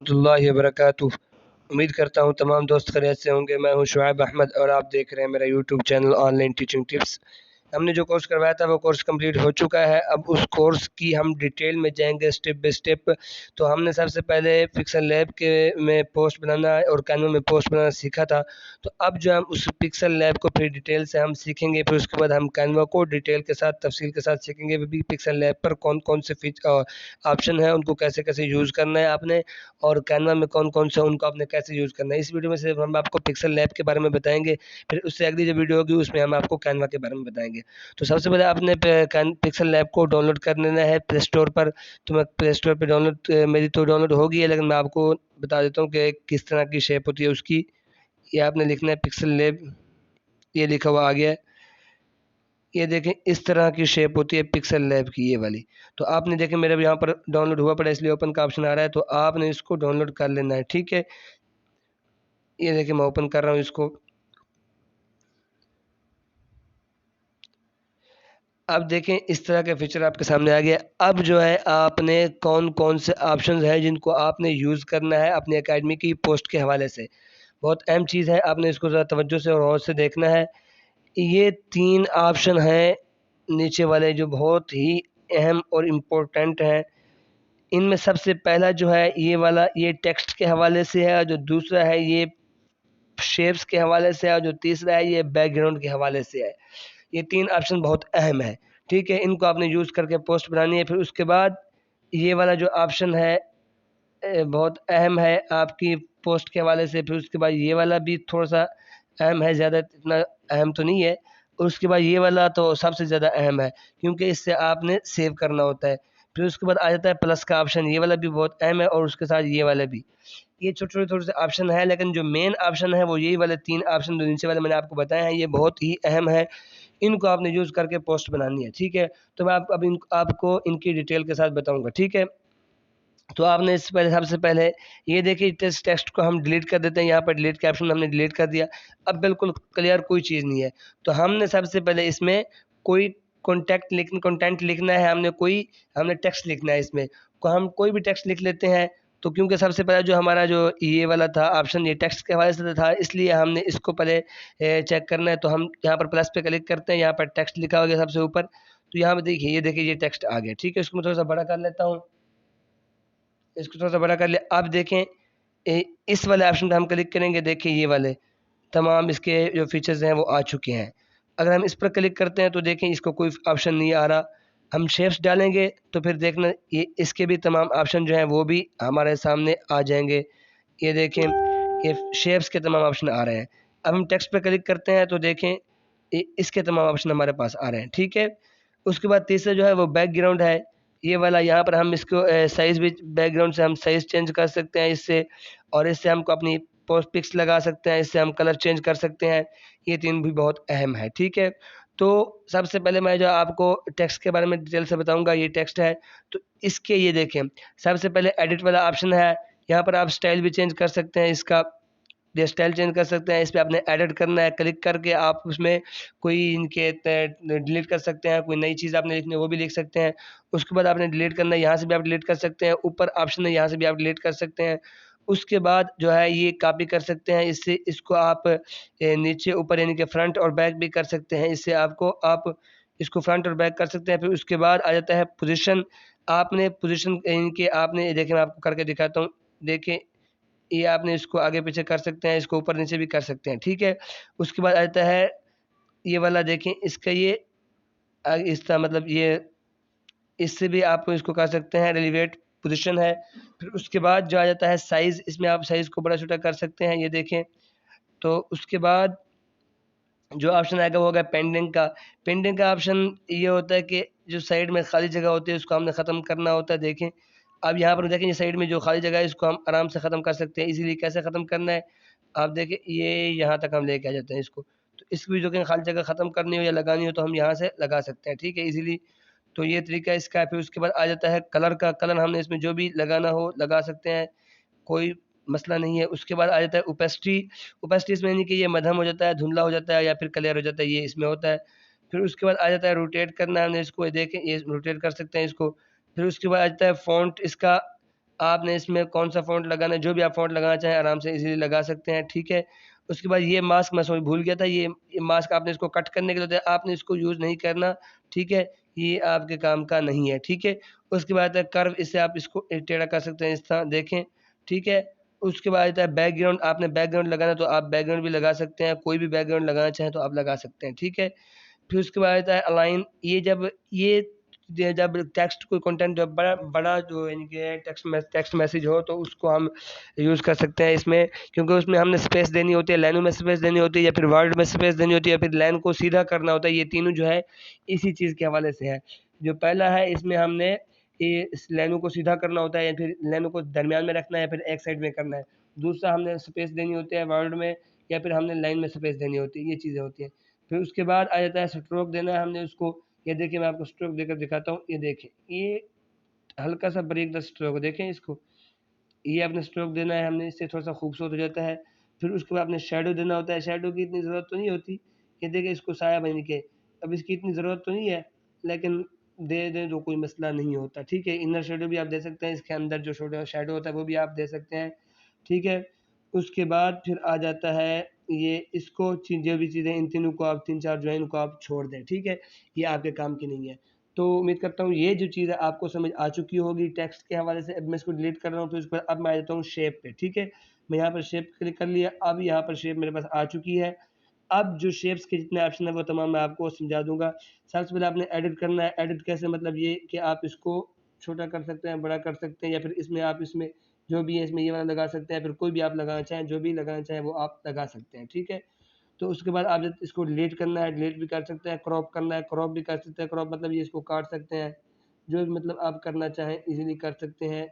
रहमतुल्लाहि व बरकातुहू। उम्मीद करता हूँ तमाम दोस्त खैरियत से होंगे। मैं हूँ शुआइब अहमद और आप देख रहे हैं मेरा YouTube channel online teaching tips. हमने जो कोर्स करवाया था वो कोर्स कंप्लीट हो चुका है। अब उस कोर्स की हम डिटेल में जाएंगे स्टेप बाय स्टेप। तो हमने सबसे पहले पिक्सल लैब के में पोस्ट बनाना और कैनवा में पोस्ट बनाना सीखा था। तो अब जो हम उस पिक्सल लैब को फिर डिटेल से हम सीखेंगे, फिर उसके बाद हम कैनवा को डिटेल के साथ तफसील के साथ सीखेंगे। वो भी पिक्सल लैब पर कौन कौन से ऑप्शन है, उनको कैसे कैसे यूज़ करना है आपने, और कैनवा में कौन कौन से उनको आपने कैसे यूज़ करना है। इस वीडियो में सिर्फ हम आपको पिक्सल लैब के बारे में बताएंगे, फिर उससे अगली जो वीडियो होगी उसमें हम आपको कैनवा के बारे में बताएंगे। तो सबसे पहले आपने पिक्सल लैब को डाउनलोड कर लेना है प्ले स्टोर पर। तो मैं प्ले स्टोर पर मेरी तो डाउनलोड हो गई है, लेकिन मैं आपको बता देता हूँ कि किस तरह की शेप होती है उसकी। ये आपने लिखना है पिक्सल लैब, ये लिखा हुआ आ गया है। ये देखें इस तरह की शेप होती है पिक्सल लैब की, ये वाली। तो आपने देखें मेरे यहाँ पर डाउनलोड हुआ पड़ा, इसलिए ओपन का ऑप्शन आ रहा है, तो आपने इसको डाउनलोड कर लेना है, ठीक है। ये देखिए मैं ओपन कर रहा हूँ इसको। अब देखें इस तरह का फीचर आपके सामने आ गया। अब जो है आपने कौन कौन से ऑप्शंस हैं जिनको आपने यूज़ करना है अपनी एकेडमी की पोस्ट के हवाले से। बहुत अहम चीज़ है, आपने इसको ज़रा तवज्जो से और गौर से देखना है। ये 3 ऑप्शन हैं नीचे वाले जो बहुत ही अहम और इम्पोर्टेंट हैं। इनमें सबसे पहला जो है ये वाला, ये टेक्स्ट के हवाले से है, और जो दूसरा है ये शेप्स के हवाले से है, और जो तीसरा है ये बैकग्राउंड के हवाले से है। ये 3 ऑप्शन बहुत अहम है, ठीक है। इनको आपने यूज़ करके पोस्ट बनानी है। फिर उसके बाद ये वाला जो ऑप्शन है बहुत अहम है आपकी पोस्ट के हवाले से। फिर उसके बाद ये वाला भी थोड़ा-सा अहम है, ज़्यादा इतना अहम तो नहीं है। और उसके बाद ये वाला तो सबसे ज़्यादा अहम है, क्योंकि इससे आपने सेव करना होता है। फिर उसके बाद आ जाता है प्लस का ऑप्शन, ये वाला भी बहुत अहम है, और उसके साथ ये वाला भी। ये छोटे-छोटे थोड़े-से ऑप्शन है, लेकिन जो मेन ऑप्शन है वो यही वाले 3 ऑप्शन जो नीचे वाले मैंने आपको बताए हैं, ये बहुत ही अहम है। इनको आपने यूज़ करके पोस्ट बनानी है, ठीक है। तो मैं अब आपको इनकी डिटेल के साथ बताऊँगा, ठीक है। तो आपने इससे पहले सबसे पहले ये देखिए टेक्स्ट को हम डिलीट कर देते हैं। यहाँ पर डिलीट का ऑप्शन हमने डिलीट कर दिया। अब बिल्कुल क्लियर कोई चीज़ नहीं है। तो हमने सबसे पहले इसमें कोई कंटेंट लिखना है, हमने टेक्स्ट लिखना है इसमें। तो हम कोई भी टेक्स्ट लिख लेते हैं। तो क्योंकि सबसे पहले जो हमारा जो ये वाला था ऑप्शन, ये टेक्स्ट के हवाले से था, इसलिए हमने इसको पहले चेक करना है। तो हम यहाँ पर प्लस पे क्लिक करते हैं, यहाँ पर टेक्स्ट लिखा हो गया सबसे ऊपर। तो यहाँ पे देखिए, ये देखिए ये टेक्स्ट आ गया, ठीक है। इसको मैं थोड़ा-सा बड़ा कर लेता हूँ। इसको थोड़ा-सा बड़ा कर लिया। अब देखें इस वाले ऑप्शन पे हम क्लिक करेंगे, देखिए ये वाले तमाम इसके जो फीचर्स हैं वो आ चुके हैं। अगर हम इस पर क्लिक करते हैं तो देखें इसको कोई ऑप्शन नहीं आ रहा। हम शेप्स डालेंगे तो फिर देखना ये इसके भी तमाम ऑप्शन जो हैं वो भी हमारे सामने आ जाएँगे। ये देखें ये शेप्स के तमाम ऑप्शन आ रहे हैं। अब हम टेक्स्ट पे क्लिक करते हैं तो देखें इसके तमाम ऑप्शन हमारे पास आ रहे हैं, ठीक है। उसके बाद तीसरा जो है वो बैकग्राउंड है। ये वाला यहाँ पर हम इसको साइज़ भी बैकग्राउंड से हम साइज़ चेंज कर सकते हैं इससे, और इससे हमको अपनी पोस्ट पिक्स लगा सकते हैं, इससे हम कलर चेंज कर सकते हैं। ये 3 भी बहुत अहम है, ठीक है। तो सबसे पहले मैं जो आपको टेक्स्ट के बारे में डिटेल से बताऊँगा, ये टेक्स्ट है। तो इसके ये देखें, सबसे पहले एडिट वाला ऑप्शन है। यहाँ पर आप स्टाइल भी चेंज कर सकते हैं इसका, ये स्टाइल चेंज कर सकते हैं। इस पे आपने एडिट करना है, क्लिक करके आप उसमें कोई इनके डिलीट कर सकते हैं, कोई नई चीज़ आपने लिखनी है वो भी लिख सकते हैं। उसके बाद आपने डिलीट करना है, यहाँ से भी आप डिलीट कर सकते हैं। ऊपर ऑप्शन है, यहाँ से भी आप डिलीट कर सकते हैं। उसके बाद जो है ये कॉपी कर सकते हैं, इससे इसको आप नीचे ऊपर यानी कि फ्रंट और बैक भी कर सकते हैं। इससे आप इसको फ्रंट और बैक कर सकते हैं। फिर उसके बाद आ जाता है पोज़ीशन। आपने पोज़ीशन यानी कि आपने देखिए मैं आपको करके दिखाता हूँ। देखिए ये आपने इसको आगे-पीछे कर सकते हैं, इसको ऊपर-नीचे भी कर सकते हैं, ठीक है। उसके बाद आता है ये वाला, देखें इसका ये इसका मतलब ये इससे भी आप इसको कर सकते हैं, रेलेवेंट पोज़ीशन है। फिर उसके बाद जो आ जाता है साइज़, इसमें आप साइज़ को बड़ा-छोटा कर सकते हैं, ये देखें। तो उसके बाद जो ऑप्शन आएगा वो होगा पेंडिंग का। पेंडिंग का ऑप्शन ये होता है कि जो साइड में खाली जगह होती है उसको हमने ख़त्म करना होता है, देखें। अब यहाँ पर देखें ये साइड में जो खाली जगह है इसको हम आराम से ख़त्म कर सकते हैं। इज़िली कैसे ख़त्म करना है, आप देखें ये यहाँ तक हम लेके आ जाते हैं इसको। तो इसकी भी जो कहीं खाली जगह ख़त्म करनी हो या लगानी हो तो हम यहाँ से लगा सकते हैं, ठीक है, ईज़िली। तो ये तरीका इसका है। फिर उसके बाद आ जाता है कलर का। कलर हमने इसमें जो भी लगाना हो लगा सकते हैं, कोई मसला नहीं है। उसके बाद आ जाता है ओपेसिटी। ओपेसिटी इसमें यानी कि ये मध्यम हो जाता है, धुंधला हो जाता है या फिर क्लियर हो जाता है, ये इसमें होता है। फिर उसके बाद आ जाता है रोटेट करना, हमने इसको ये देखें ये रोटेट कर सकते हैं इसको। फिर उसके बाद आ जाता है फ़ॉन्ट इसका, आपने इसमें कौन-सा फ़ॉन्ट लगाना है, जो भी आप फ़ॉन्ट लगाना चाहें आराम से ईज़िली लगा सकते हैं, ठीक है। उसके बाद ये मास्क मैं सॉरी भूल गया था, ये मास्क आपने इसको कट करने के लिए होता है, आपने इसको यूज़ नहीं करना, ठीक है। ये आपके काम का नहीं है, ठीक है। उसके बाद है कर्व, इससे आप इसको टेढ़ा कर सकते हैं इस तरह देखें, ठीक है। उसके बाद आता है बैकग्राउंड, आपने बैकग्राउंड लगाना तो आप बैकग्राउंड भी लगा सकते हैं, कोई भी बैकग्राउंड लगाना चाहें तो आप लगा सकते हैं, ठीक है। फिर उसके बाद आता है अलाइन, ये जब टेक्स्ट कोई कंटेंट जब बड़ा बड़ा जो यानी कि टेक्स्ट मैसेज हो तो उसको हम यूज़ कर सकते हैं इसमें, क्योंकि उसमें हमने स्पेस देनी होती है, लाइनों में स्पेस देनी होती है या फिर वर्ड में स्पेस देनी होती है या फिर लाइन को सीधा करना होता है। ये तीनों जो है इसी चीज़ के हवाले से है। जो पहला है इसमें हमने ये इस लाइनों को सीधा करना होता है या फिर लाइनों को दरमियान में रखना है या फिर एक साइड में करना है। दूसरा हमने स्पेस देनी होती है वर्ड में या फिर हमने लाइन में स्पेस देनी होती है, ये चीज़ें होती हैं। फिर उसके बाद आ जाता है स्ट्रोक देना है हमने उसको, ये देखिए मैं आपको स्ट्रोक देकर दिखाता हूँ, ये देखें, ये हल्का-सा बारीक सा स्ट्रोक देखें इसको, ये आपने स्ट्रोक देना है हमने, इससे थोड़ा-सा खूबसूरत हो जाता है। फिर उसके बाद आपने शैडो देना होता है, शैडो की इतनी ज़रूरत तो नहीं होती, ये देखिए इसको साया बन के, अब इसकी इतनी ज़रूरत तो नहीं है, लेकिन दे दें तो कोई मसला नहीं होता, ठीक है। इनर शैडो भी आप दे सकते हैं, इसके अंदर जो शैडो होता है वो भी आप दे सकते हैं, ठीक है। उसके बाद फिर आ जाता है ये इसको जो भी चीज़ें इन तीनों को आप 3-4 जो है इनको आप छोड़ दें, ठीक है। ये आपके काम की नहीं है। तो उम्मीद करता हूँ ये जो चीज़ है आपको समझ आ चुकी होगी टेक्स्ट के हवाले से। अब मैं इसको डिलीट कर रहा हूँ, तो इस पर अब मैं आ जाता हूँ शेप पे, ठीक है। मैं यहाँ पर शेप क्लिक कर लिया, अब यहाँ पर शेप मेरे पास आ चुकी है। अब जो शेप्स के जितने ऑप्शन है वो तमाम मैं आपको समझा दूँगा। सबसे पहले आपने एडिट करना है, एडिट कैसे मतलब ये कि आप इसको छोटा कर सकते हैं, बड़ा कर सकते हैं या फिर इसमें जो भी है इसमें ये वाला लगा सकते हैं, फिर कोई भी आप लगाना चाहें, जो भी लगाना चाहें वो आप लगा सकते हैं, ठीक है। तो उसके बाद आप जब इसको डिलीट करना है, डिलीट भी कर सकते हैं, क्रॉप करना है, क्रॉप भी कर सकते हैं। क्रॉप मतलब ये इसको काट सकते हैं, जो भी मतलब आप करना चाहें ईज़िली कर सकते हैं।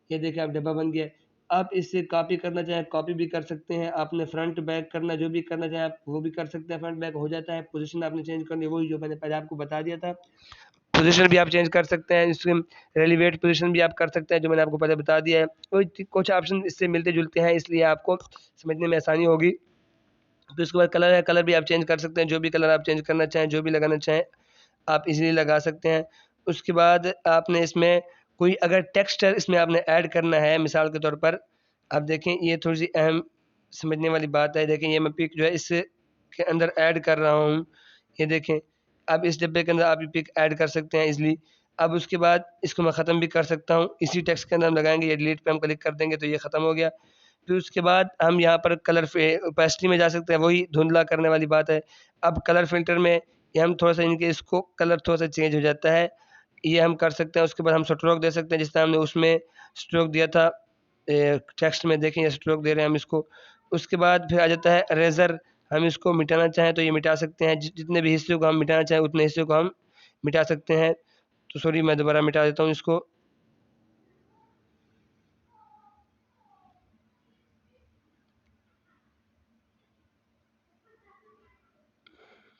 ये देखिए अब डब्बा बन गया। आप इससे कॉपी करना चाहें, कॉपी भी कर सकते हैं। आपने फ्रंट बैक करना जो भी करना चाहें आप वो भी कर सकते हैं, फ्रंट बैक हो जाता है। पोज़ीशन आपने चेंज करनी है, वही जो मैंने पहले आपको बता दिया था। पोज़ीशन भी आप चेंज कर सकते हैं, इसमें रेलेवेंट पोज़ीशन भी आप कर सकते हैं, जो मैंने आपको पहले बता दिया है। कुछ ऑप्शन इससे मिलते-जुलते हैं, इसलिए आपको समझने में आसानी होगी। फिर उसके बाद कलर है, कलर भी आप चेंज कर सकते हैं, जो भी कलर आप चेंज करना चाहें, जो भी लगाना चाहें, आप इज़िली लगा सकते हैं। उसके बाद आपने इसमें कोई अगर टेक्स्ट इसमें आपने ऐड करना है, मिसाल के तौर पर, आप देखें ये थोड़ी-सी अहम समझने वाली बात है। देखें ये मैं पिक जो है इससे के अंदर ऐड कर रहा हूँ, ये देखें। अब इस डिब्बे के अंदर आप ये पिक ऐड कर सकते हैं ईज़िली। अब उसके बाद इसको मैं ख़त्म भी कर सकता हूँ, इसी टेक्स्ट के अंदर हम लगाएँगे, ये डिलीट पे हम क्लिक कर देंगे तो ये ख़त्म हो गया। फिर उसके बाद हम यहाँ पर कलर ओपेसिटी में जा सकते हैं, वही धुंधला करने वाली बात है। अब कलर फ़िल्टर में ये हम थोड़ा-सा इनके इसको कलर थोड़ा-सा चेंज हो जाता है, ये हम कर सकते हैं। उसके बाद हम स्ट्रोक दे सकते हैं, जिस तरह हमने उसमें स्ट्रोक दिया था टेक्स्ट में देखें ये स्ट्रोक दे रहे हैं हम इसको। उसके बाद फिर आ जाता है इरेज़र, हम इसको मिटाना चाहें तो ये मिटा सकते हैं, जितने भी हिस्से को हम मिटाना चाहें उतने हिस्से को हम मिटा सकते हैं। तो सॉरी मैं दोबारा मिटा देता हूँ इसको।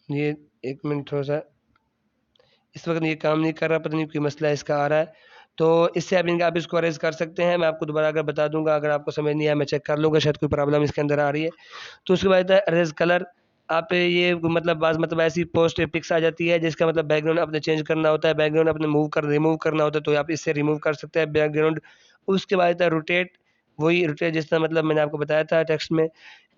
ये 1 मिनट थोड़ा-सा इस वक़्त ये काम नहीं कर रहा, पता नहीं कोई मसला इसका आ रहा है। तो इससे आप इसको अरेज़ कर सकते हैं, मैं आपको दोबारा अगर बता दूँगा, अगर आपको समझ नहीं आया मैं चेक कर लूँगा, शायद कोई प्रॉब्लम इसके अंदर आ रही है। तो उसके बाद आता है अरेज़ कलर, आप ये मतलब बाज़ मतलब ऐसी पोस्ट पिक्स आ जाती है जिसका मतलब बैकग्राउंड आपने चेंज करना होता है, बैकग्राउंड आपने रिमूव करना होता है, तो आप इससे रिमूव कर सकते हैं बैकग्राउंड। उसके बाद आता है रोटेट, वही रोटेट जिस तरह मतलब मैंने आपको बताया था टेक्स्ट में।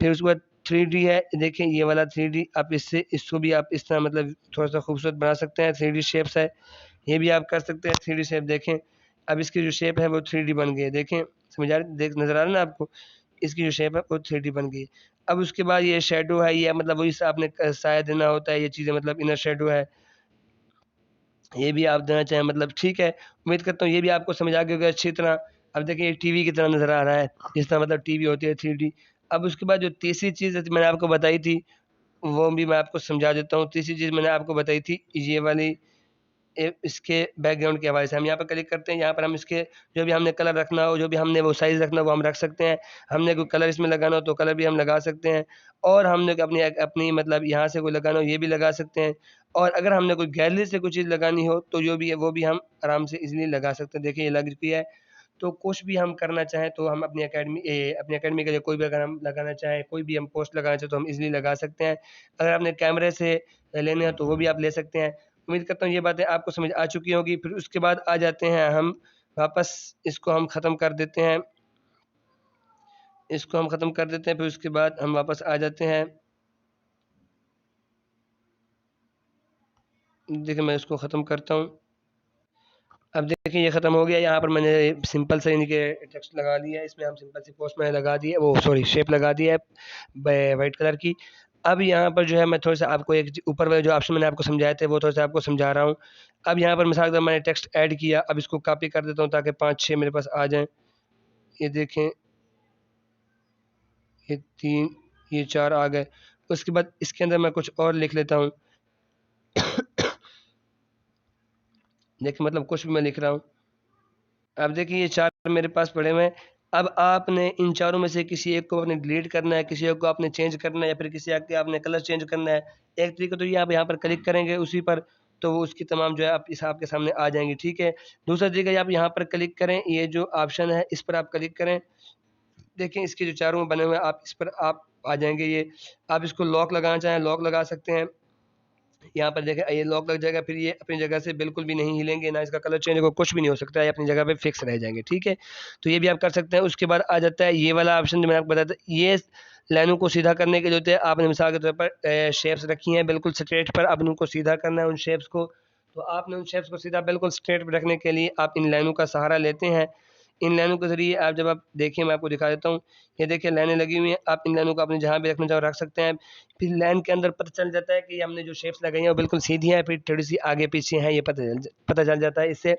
फिर उसके बाद 3D है, देखिए ये वाला 3D आप इसको भी आप इस तरह मतलब थोड़ा-सा खूबसूरत बना सकते हैं, 3D शेप्स है, ये भी आप कर सकते हैं 3D शेप देखें। अब इसकी जो शेप है वो 3D बन गई है, देखें समझ आ रही नज़र आ रहा है ना आपको? इसकी जो शेप है वो 3D बन गई है। अब उसके बाद ये शैडो है, ये मतलब वही सा आपने साया देना होता है, ये चीज़ें मतलब इनर शैडो है, ये भी आप देना चाहें मतलब ठीक है। उम्मीद करता हूँ ये भी आपको समझ आ गई होगी अच्छी तरह। अब देखिए ये टीवी की तरह नज़र आ रहा है, जिस तरह मतलब टीवी होती है 3D। अब उसके बाद जो तीसरी चीज़ मैंने आपको बताई थी, वो भी मैं आपको समझा देता हूँ। तीसरी चीज़ मैंने आपको बताई थी, ये वाली इसके बैकग्राउंड के हवाले से हम यहाँ पर क्लिक करते हैं, यहाँ पर हम इसके जो भी हमने कलर रखना हो, जो भी हमने वो साइज़ रखना हो, वो हम रख सकते हैं। हमने कोई कलर इसमें लगाना हो, तो कलर भी हम लगा सकते हैं और हमने अपनी अपनी मतलब यहाँ से कोई लगाना हो, ये भी लगा सकते हैं और अगर हमने कोई गैलरी से कोई चीज़ लगानी हो, तो जो भी है, वो भी हम आराम से ईज़िली लगा सकते हैं। देखिए, ये लग चुकी है। तो कुछ भी हम करना चाहें, तो हम अपनी अकेडमी के लिए कोई भी अगर हम लगाना चाहें, कोई भी हम पोस्ट लगाना चाहें, तो हम ईज़िली लगा सकते हैं। अगर आपने कैमरे से लेने हैं, तो वो भी आप ले सकते हैं। उम्मीद करता हूँ ये बातें आपको समझ आ चुकी होंगी। फिर उसके बाद आ जाते हैं हम वापस इसको हम ख़त्म कर देते हैं, फिर उसके बाद हम वापस आ जाते हैं। देखिए मैं इसको ख़त्म करता हूँ। अब देखिए ये ख़त्म हो गया। यहाँ पर मैंने सिंपल से इनके टेक्स्ट लगा दिया है, इसमें हम सिंपल सी पोस्ट मैंने लगा दी है, वो सॉरी शेप लगा दी है वाइट कलर की। अब यहाँ पर जो है मैं थोड़ा-सा आपको एक ऊपर वाले जो ऑप्शन मैंने आपको समझाए थे वो थोड़ा-सा आपको समझा रहा हूँ। अब यहाँ पर मिसाल के तौर मैंने टेक्स्ट ऐड किया, अब इसको कॉपी कर देता हूँ ताकि 5-6 मेरे पास आ जाएँ। ये देखें, ये 3, ये 4 आ गए। उसके बाद इसके अंदर मैं कुछ और लिख लेता हूँ। देखिए मतलब कुछ भी मैं लिख रहा हूँ। अब देखिए ये 4 मेरे पास पड़े हुए हैं। अब आपने इन चारों में से किसी एक को आपने डिलीट करना है, किसी एक को आपने चेंज करना है या फिर किसी एक के आपने कलर चेंज करना है। एक तरीका तो ये आप यहाँ पर क्लिक करेंगे उसी पर, तो वो उसकी तमाम जो है आप इस आपके सामने आ जाएँगी, ठीक है। दूसरा तरीका ये आप यहाँ पर क्लिक करें, ये जो ऑप्शन है इस पर आप क्लिक करें। देखिए इसके जो चारों बने हुए हैं आप इस पर आप आ जाएँगे ये। आप इसको लॉक लगाना चाहें लॉक लगा सकते हैं। यहाँ पर देखें ये लॉक लग जाएगा, फिर ये अपनी जगह से बिल्कुल भी नहीं हिलेंगे, ना इसका कलर चेंज होगा, कुछ भी नहीं हो सकता है, ये अपनी जगह पे फिक्स रह जाएँगे, ठीक है? तो ये भी आप कर सकते हैं। उसके बाद आ जाता है ये वाला ऑप्शन जो मैंने आपको बताया था, ये लाइनों को सीधा करने के लिए होते हैं, आपने मिसाल के तौर पर शेप्स रखी हैं बिल्कुल स्ट्रेट पर, अब उनको सीधा करना है उन शेप्स को, तो आपने उन शेप्स को सीधा बिल्कुल स्ट्रेट पे रखने के लिए आप इन लाइनों का सहारा लेते हैं। इन लाइनों के ज़रिए आप जब आप देखिए मैं आपको दिखा देता हूँ, ये देखिए लाइनें लगी हुई हैं, आप इन लाइनों को आपने जहाँ भी रखना चाहो रख सकते हैं। फिर लाइन के अंदर पता चल जाता है कि हमने जो शेप्स लगाई हैं वो बिल्कुल सीधी हैं, फिर थोड़ी-सी आगे-पीछे हैं, ये पता चल जाता है इससे।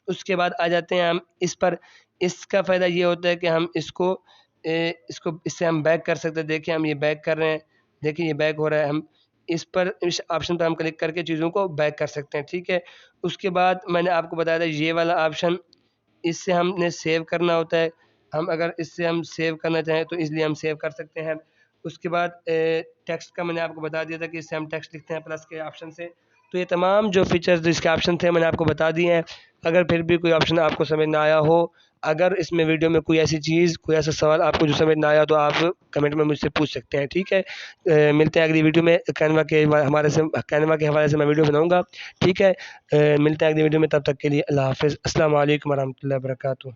उसके बाद आ जाते हैं हम इस पर, इसका फ़ायदा ये होता है कि हम इसको इससे हम बैक कर सकते हैं। देखिए हम ये बैक कर रहे हैं, देखिए ये बैक हो रहा है, हम इस ऑप्शन पे हम क्लिक करके चीज़ों को बैक कर सकते हैं, ठीक है। उसके बाद मैंने आपको बताया था ये वाला ऑप्शन, इससे हमने सेव करना होता है। हम अगर इससे हम सेव करना चाहें तो ईज़िली हम सेव कर सकते हैं। उसके बाद टेक्स्ट का मैंने आपको बता दिया था कि इससे हम टेक्स्ट लिखते हैं प्लस के ऑप्शन से। तो ये तमाम जो फीचर्स जो इसके ऑप्शन थे मैंने आपको बता दिए हैं। अगर फिर भी कोई ऑप्शन आपको समझ ना आया हो, अगर इसमें वीडियो में कोई ऐसी चीज़, कोई ऐसा सवाल आपको जो समझ ना आया तो आप कमेंट में मुझसे पूछ सकते हैं, ठीक है? मिलते हैं अगली वीडियो में, कैनवा के हवाले से मैं वीडियो बनाऊँगा, ठीक है? मिलते हैं अगली वीडियो में, तब तक के लिए अल्लाह हाफ़िज़। अस्सलाम वालेकुम वरहमतुल्लाहि वबरकातुहू।